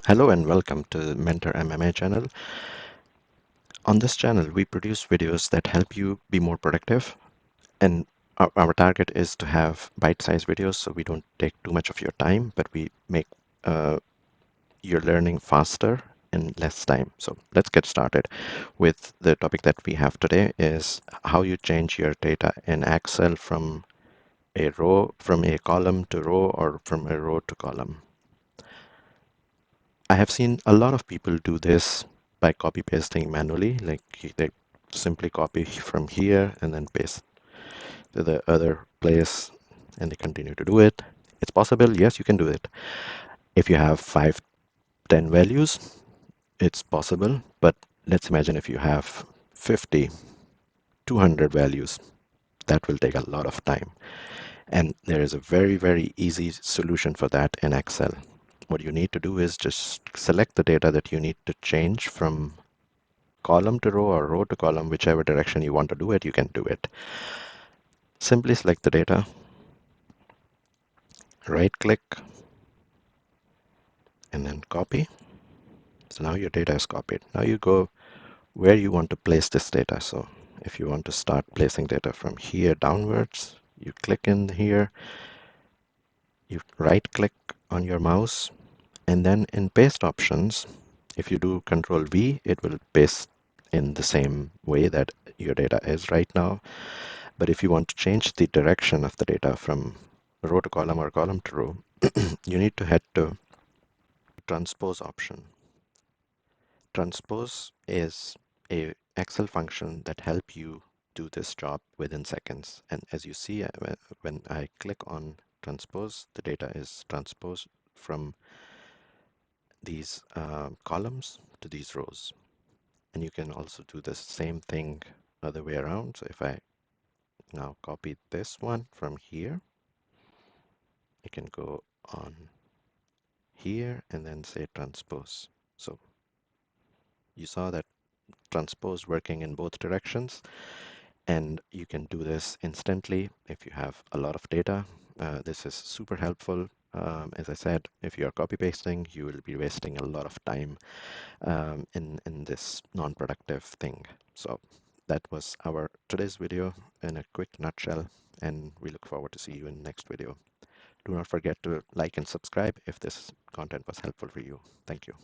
Hello and welcome to the Mentor MMA channel. On this channel, we produce videos that help you be more productive, and our target is to have bite-sized videos so we don't take too much of your time, but we make your learning faster in less time. So let's get started with the topic that we have today is how you change your data in Excel from a column to row, or from a row to column. I have seen a lot of people do this by copy pasting manually, like they simply copy from here and then paste to the other place and they continue to do it. It's possible, yes, you can do it. If you have 5, 10 values, it's possible, but let's imagine if you have 50, 200 values, that will take a lot of time. And there is a very, very easy solution for that in Excel. What you need to do is just select the data that you need to change from column to row or row to column, whichever direction you want to do it, you can do it. Simply select the data, right click, and then copy. So now your data is copied. Now you go where you want to place this data. So if you want to start placing data from here downwards, you click in here, you right click on your mouse, and then in paste options, if you do Control V, it will paste in the same way that your data is right now. But if you want to change the direction of the data from row to column or column to row, you need to head to Transpose option. Transpose is a Excel function that help you do this job within seconds. And as you see, when I click on Transpose, the data is transposed from these columns to these rows. And you can also do the same thing other way around. So if I now copy this one from here, I can go on here and then say transpose. So you saw that transpose working in both directions, and you can do this instantly if you have a lot of data. This is super helpful. As I said, if you are copy pasting, you will be wasting a lot of time in this non-productive thing. So that was our today's video in a quick nutshell, and we look forward to see you in the next video. Do not forget to like and subscribe if this content was helpful for you. Thank you.